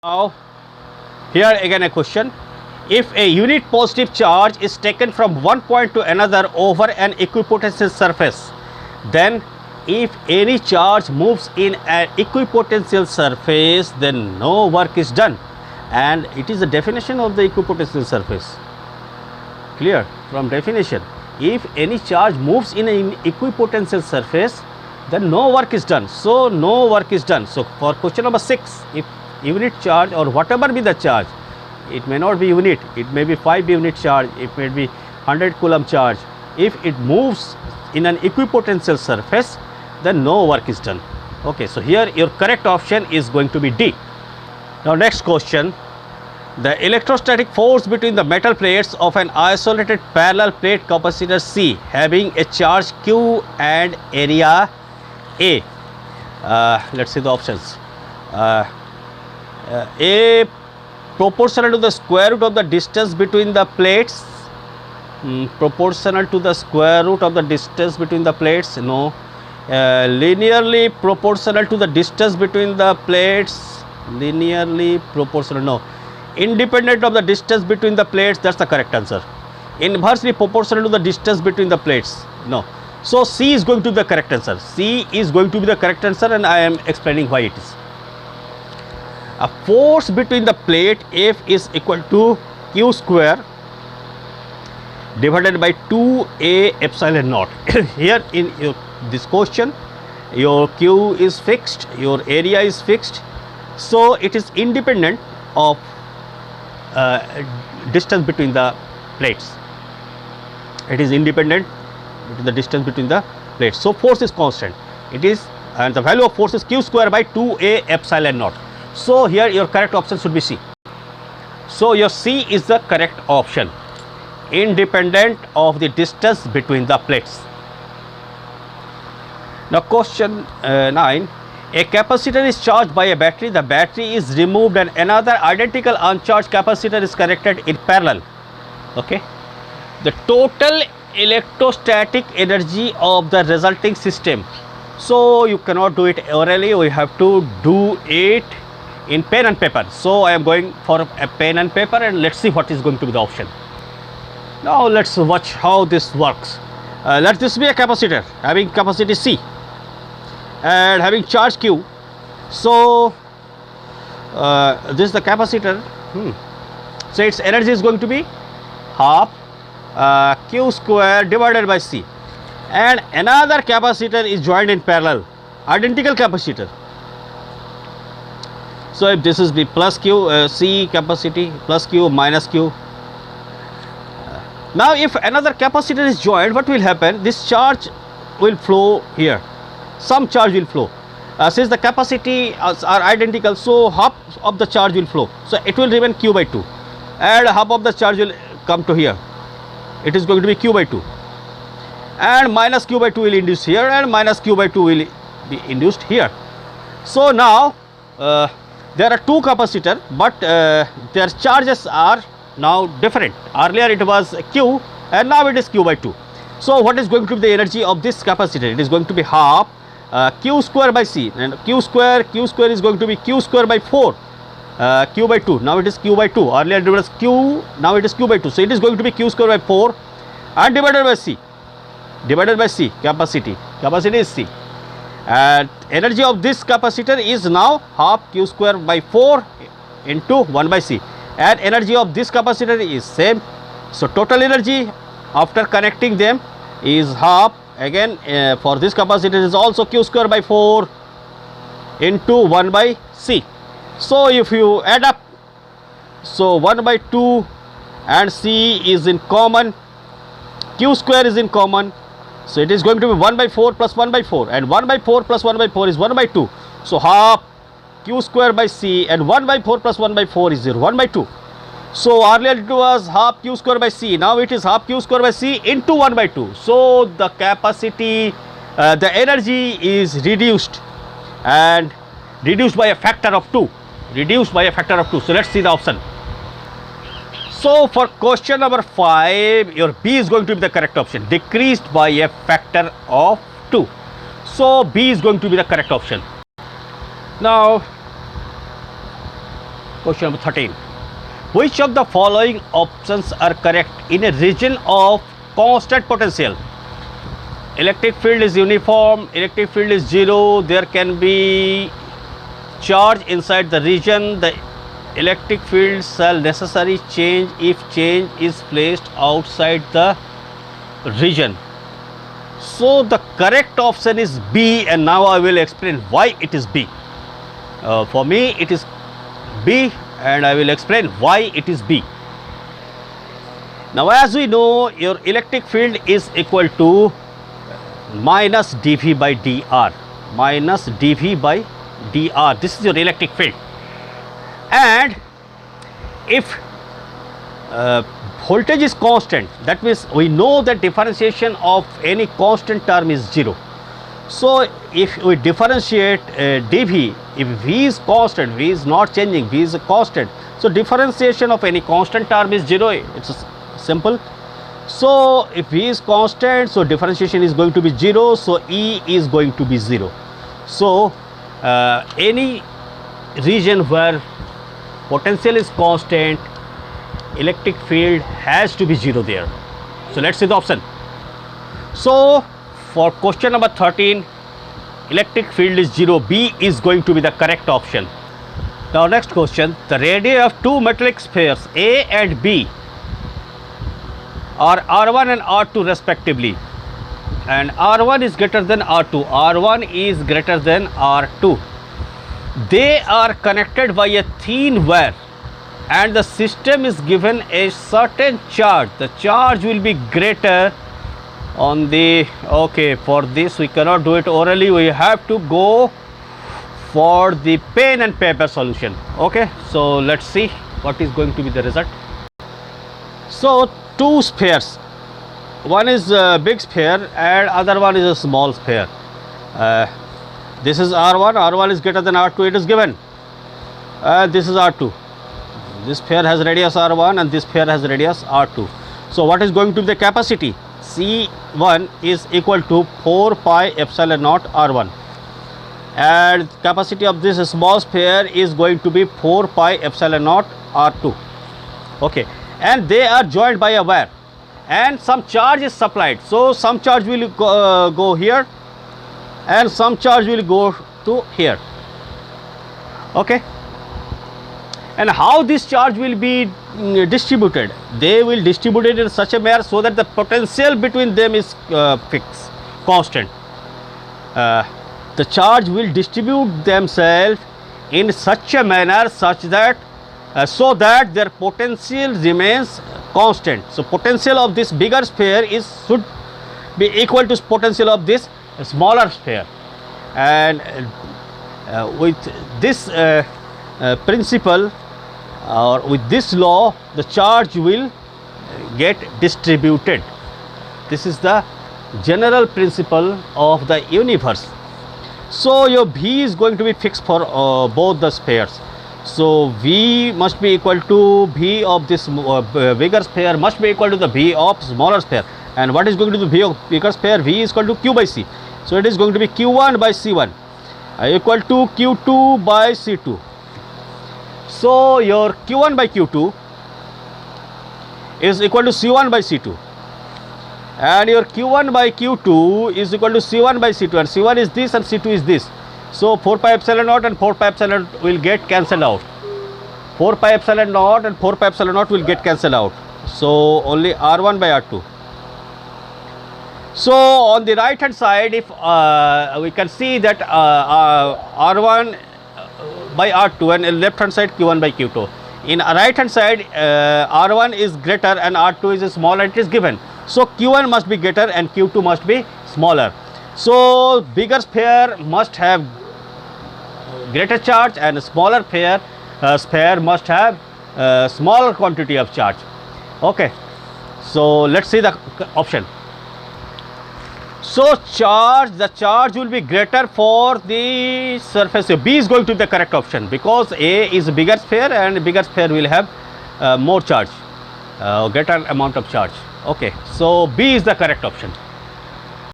Now, here again a question. If a unit positive charge is taken from one point to another over an equipotential surface, then if any charge moves in an equipotential surface, then no work is done. And it is the definition of the equipotential surface. Clear? From definition, if any charge moves in an equipotential surface, then no work is done. So, no work is done. So, for question number 6, if unit charge or whatever be the charge, it may not be unit, it may be 5 unit charge, it may be 100 coulomb charge. If it moves in an equipotential surface, then no work is done. Okay, so here your correct option is going to be D. Now next question. The electrostatic force between the metal plates of an isolated parallel plate capacitor C having a charge Q and area A. Let's see the options. A proportional to the square root of the distance between the plates. Proportional to the square root of the distance between the plates. No. Linearly proportional to the distance between the plates. Linearly proportional. No. Independent of the distance between the plates. That's the correct answer. Inversely proportional to the distance between the plates. No. So C is going to be the correct answer. C is going to be the correct answer, and I am explaining why it is. A force between the plate F is equal to Q square divided by 2A epsilon naught. Here in this question, your Q is fixed, your area is fixed, so it is independent of distance between the plates. It is independent between the distance between the plates. So force is constant. It is, and the value of force is Q square by 2A epsilon naught. So here your correct option should be C. So your C is the correct option, independent of the distance between the plates. Now question 9. A capacitor is charged by a battery. The battery is removed and another identical uncharged capacitor is connected in parallel. Okay. The total electrostatic energy of the resulting system. So you cannot do it orally. We have to do it in pen and paper. So I am going for a pen and paper, and let's see what is going to be the option. Now let's watch how this works. Let this be a capacitor having capacity C and having charge Q. So this is the capacitor. So its energy is going to be half Q square divided by C, and another capacitor is joined in parallel, identical capacitor. So if this is the plus Q, C capacity plus Q minus Q. Now if another capacitor is joined, what will happen? This charge will flow here. Some charge will flow. Since the capacity are identical, so half of the charge will flow. So it will remain Q by 2, and half of the charge will come to here. It is going to be Q by 2, and minus Q by 2 will induce here, and minus Q by 2 will be induced here. So now there are two capacitors, but their charges are now different. Earlier it was Q and now it is Q by 2. So what is going to be the energy of this capacitor? It is going to be half Q square by C, and Q square is going to be Q square by 4 Q by 2. Now it is Q by 2. Earlier it was Q, now it is Q by 2. So it is going to be Q square by 4 and divided by C. Capacity is C. And energy of this capacitor is now half Q square by 4 into 1 by C, and energy of this capacitor is same. So total energy after connecting them is half, again for this capacitor is also Q square by 4 into 1 by C. So if you add up, so 1 by 2 and C is in common, Q square is in common. So it is going to be 1 by 4 plus 1 by 4, and 1 by 4 plus 1 by 4 is 1 by 2. So half Q square by C, and 1 by 4 plus 1 by 4 is 1 by 2. So earlier it was half Q square by C, now it is half Q square by C into 1 by 2. So the capacity, the energy is reduced, and reduced by a factor of 2. So let's see the option. So for question number 5, your B is going to be the correct option, decreased by a factor of 2. So B is going to be the correct option. Now Question number 13. Which of the following options are correct in a region of constant potential? Electric field is uniform, electric field is zero, there can be charge inside the region, the electric field shall necessarily change if change is placed outside the region. So the correct option is B, and now I will explain why it is B. For me it is B, and I will explain why it is B. Now as we know, your electric field is equal to minus dV by dr, minus dV by dr. This is your electric field, and if voltage is constant, that means we know that differentiation of any constant term is 0. So if we differentiate dV, if V is constant, V is not changing, V is a constant, so differentiation of any constant term is 0. It's simple. So if V is constant, so differentiation is going to be 0, so E is going to be 0. So any region where potential is constant, electric field has to be 0 there. So let's see the option. So for question number 13, electric field is 0, B is going to be the correct option. Now next question, the radii of two metallic spheres A and B are R1 and R2 respectively, and R1 is greater than R2, R1 is greater than R2. They are connected by a thin wire and the system is given a certain charge. The charge will be greater on the, okay, for this we cannot do it orally, we have to go for the pen and paper solution. Okay, so let's see what is going to be the result. So two spheres, one is a big sphere and other one is a small sphere. This is R1, R1 is greater than R2, it is given. This is R2. This sphere has radius R1 and this sphere has radius R2. So what is going to be the capacity? C1 is equal to 4 pi epsilon naught R1, and capacity of this small sphere is going to be 4 pi epsilon naught R2. Okay, and they are joined by a wire and some charge is supplied. So some charge will go here and some charge will go to here. Okay, and how this charge will be distributed? They will distribute it in such a manner so that the potential between them is fixed, constant. The charge will distribute themselves in such a manner such that so that their potential remains constant. So potential of this bigger sphere should be equal to potential of this smaller sphere, and with this principle or with this law, the charge will get distributed. This is the general principle of the universe. So your V is going to be fixed for both the spheres. So V must be equal to V of this bigger sphere must be equal to the V of smaller sphere. And what is going to be the V of bigger sphere? V is equal to Q by C. So it is going to be Q1 by C1 equal to Q2 by C2. So your Q1 by Q2 is equal to C1 by C2, and your Q1 by Q2 is equal to C1 by C2, and C1 is this and C2 is this. So 4 pi epsilon naught and 4 pi epsilon will get cancelled out. 4 pi epsilon naught and 4 pi epsilon naught will get cancelled out. So only R1 by R2. So on the right hand side, if we can see that R1 by R2, and in left hand side Q1 by Q2. In right hand side R1 is greater and R2 is smaller, it is given. So Q1 must be greater and Q2 must be smaller. So bigger sphere must have greater charge and smaller sphere must have smaller quantity of charge. Okay, so let's see the option. So the charge will be greater for the surface. B is going to be the correct option because A is a bigger sphere and bigger sphere will have more charge, greater amount of charge. Okay, so B is the correct option.